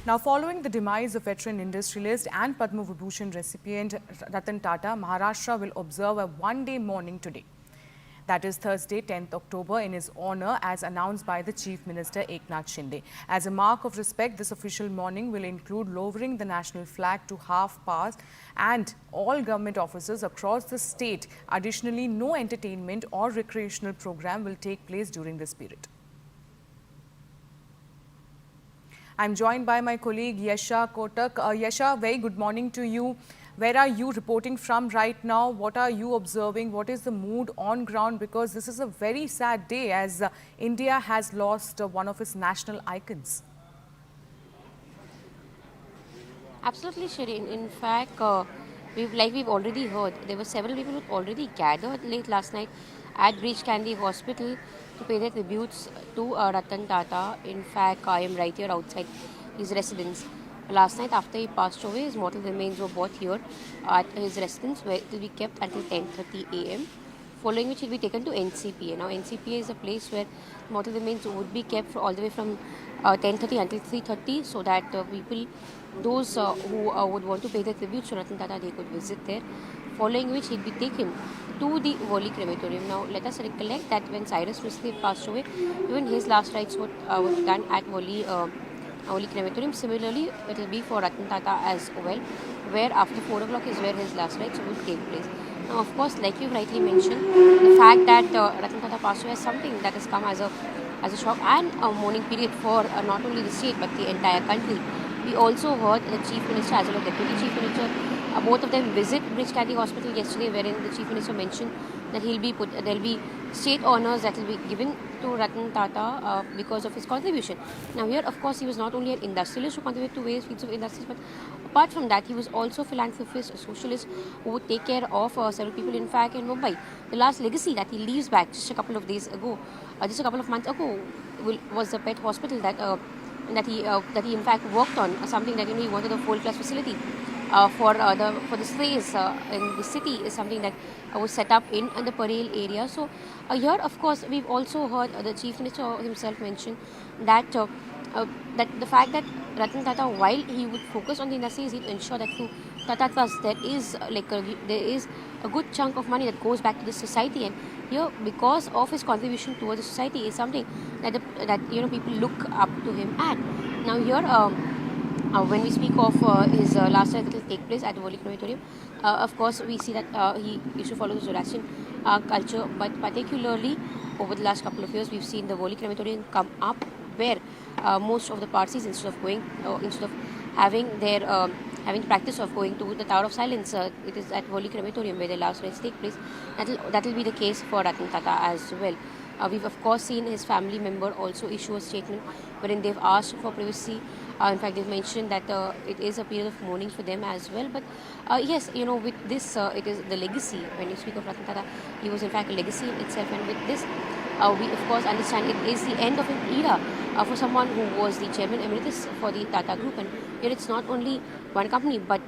Now, following the demise of veteran industrialist and Padma Vibhushan recipient Ratan Tata, Maharashtra will observe a one-day mourning today. That is Thursday, 10th October, in his honor, as announced by the Chief Minister Eknath Shinde. As a mark of respect, this official mourning will include lowering the national flag to half-mast, and all government offices across the state. Additionally, no entertainment or recreational program will take place during this period. I'm joined by my colleague Yasha Kotak. Yasha, very good morning to you. Where are you reporting from right now? What are you observing? What is the mood on ground? Because this is a very sad day as India has lost one of its national icons. Absolutely, Shireen. In fact, we've already heard, there were several people who already gathered late last night at Breach Candy Hospital to pay their tributes to Ratan Tata. In fact, I am right here outside his residence. Last night, after he passed away, his mortal remains were brought here at his residence, where it will be kept until 10:30 a.m. Following which, he'll be taken to NCPA. Now, NCPA is a place where mortal remains would be kept all the way from 10:30 until 3:30, so that people, those who would want to pay their tribute to Ratan Tata, they could visit there. Following which, he'll be taken to the Worli crematorium. Now, let us recollect that when Cyrus Mistry passed away, even his last rites were done at Worli crematorium. Similarly, it will be for Ratan Tata as well, where after 4 o'clock is where his last rites would take place. Now, of course, like you rightly mentioned, the fact that Ratan Tata passed away is something that has come as a shock and a mourning period for not only the state but the entire country. We also heard the Chief Minister as well as Deputy Chief Minister, both of them visit Breach Candy Hospital yesterday, wherein the Chief Minister mentioned that there'll be state honours that will be given to Ratan Tata because of his contribution. Now here, of course, he was not only an industrialist who contributed to various fields of industries, but apart from that, he was also a philanthropist, a socialist who would take care of several people. In fact, in Mumbai, the last legacy that he leaves back just a couple of days ago, just a couple of months ago, was the pet hospital that he in fact worked on, something that he wanted a full-class facility for the strays in the city is something that was set up in the Parel area. So here, of course, we've also heard the Chief Minister himself mention that that the fact that Ratan Tata, while he would focus on the industries, he'd ensure that through Tata Trust there is a good chunk of money that goes back to the society, and here, because of his contribution towards the society, is something that people look up to him at. Now here. When we speak of his last rite that will take place at the Worli crematorium, of course we see that he used to follow the Zoroastrian culture, but particularly over the last couple of years, we've seen the Worli crematorium come up, where most of the Parsis, instead of having their having practice of going to the Tower of Silence, it is at Worli crematorium where the last rites take place. That will be the case for Ratan Tata as well. We've of course seen his family member also issue a statement wherein they've asked for privacy. In fact, they've mentioned that it is a period of mourning for them as well. But yes, with this, it is the legacy. When you speak of Ratan Tata, he was in fact a legacy in itself. And with this, we of course understand it is the end of an era for someone who was the chairman emeritus for the Tata Group. And here it's not only one company, but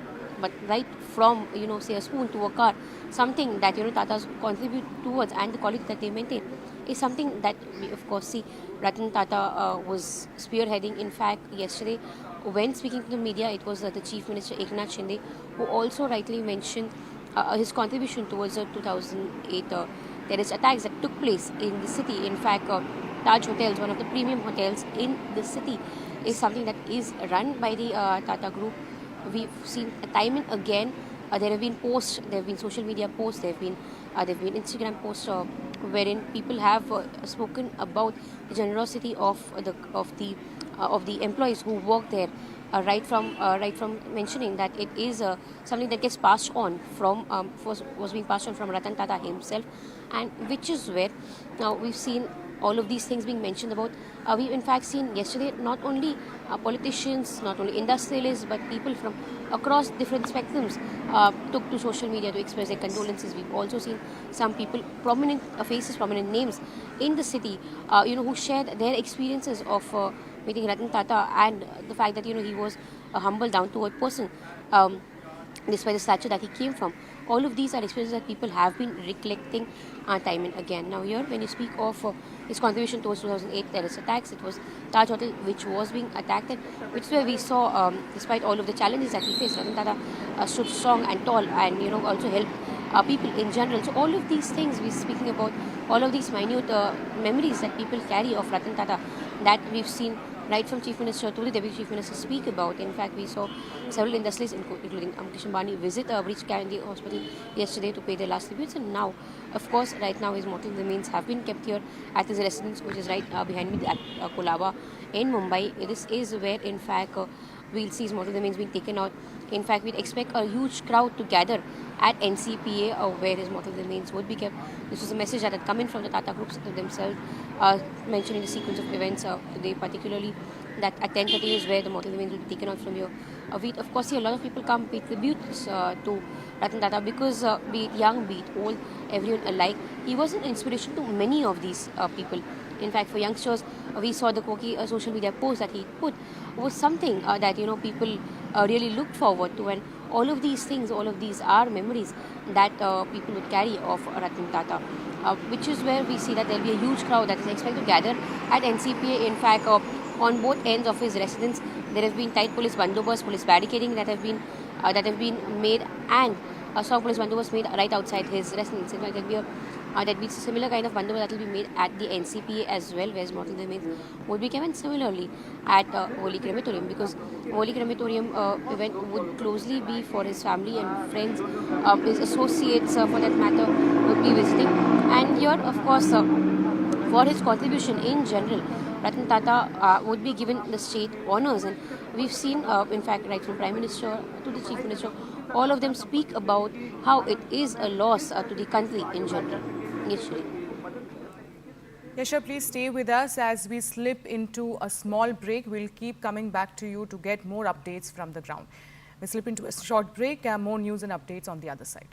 right from say a spoon to a car, something that Tatas contribute towards and the quality that they maintain is something that we of course see Ratan Tata was spearheading. In fact, yesterday when speaking to the media, it was the Chief Minister Eknath Shinde who also rightly mentioned his contribution towards the 2008 terrorist attacks that took place in the city. In fact, Taj Hotels, one of the premium hotels in the city, is something that is run by the Tata Group. We've seen time and again there have been posts, there have been social media posts, there have been Instagram posts wherein people have spoken about the generosity of the employees who work there, right from mentioning that it is something that gets passed on was being passed on from Ratan Tata himself, and which is where now we've seen all of these things being mentioned about. We've in fact seen yesterday not only politicians, not only industrialists, but people from across different spectrums took to social media to express their condolences. We've also seen some people, prominent faces, prominent names in the city, who shared their experiences of meeting Ratan Tata and the fact that he was a humble, down-to-earth person, despite the stature that he came from. All of these are experiences that people have been recollecting time and again. Now here, when you speak of his contribution towards 2008 terrorist attacks. It was Taj Hotel which was being attacked, and which is where we saw, despite all of the challenges that he faced, Ratan Tata stood strong and tall, and also helped people in general. So all of these things we're speaking about, all of these minute memories that people carry of Ratan Tata, that we've seen right from Chief Minister to the Deputy Chief Minister speak about. In fact, we saw several industries, including Mukesh Ambani, visit Breach Candy Hospital yesterday to pay their last tributes. And now, of course, right now his mortal remains have been kept here at his residence, which is right behind me at Kolaba in Mumbai. This is where, in fact, we'll see his mortal remains being taken out. In fact, we'd expect a huge crowd to gather at NCPA, where his mortal remains would be kept. This was a message that had come in from the Tata groups themselves, mentioning the sequence of events today, particularly that at 10:30 is where the mortal remains will be taken out from here. We of course see a lot of people come pay tributes to Ratan Tata, because be it young, be it old, everyone alike, he was an inspiration to many of these people. In fact, for youngsters, we saw the quirky social media post that he put was something that people really looked forward to, and all of these things, all of these are memories that people would carry of Ratan Tata, which is where we see that there will be a huge crowd that is expected to gather at NCPA. In fact, on both ends of his residence, there have been tight police bandobast, police barricading that have been made, and a strong police bandobast made right outside his residence. In fact, there'll be similar kind of bandobast that will be made at the NCPA as well, where his mortal remains would be given. Similarly at Holy Crematorium, because Holy Crematorium event would closely be for his family and friends, his associates for that matter would be visiting. And here, of course, for his contribution in general, Ratan Tata would be given the state honours, and we've seen, in fact, right from Prime Minister to the Chief Minister, all of them speak about how it is a loss to the country in general. Initially. Yasha, please stay with us as we slip into a small break. We'll keep coming back to you to get more updates from the ground. We slip into a short break and more news and updates on the other side.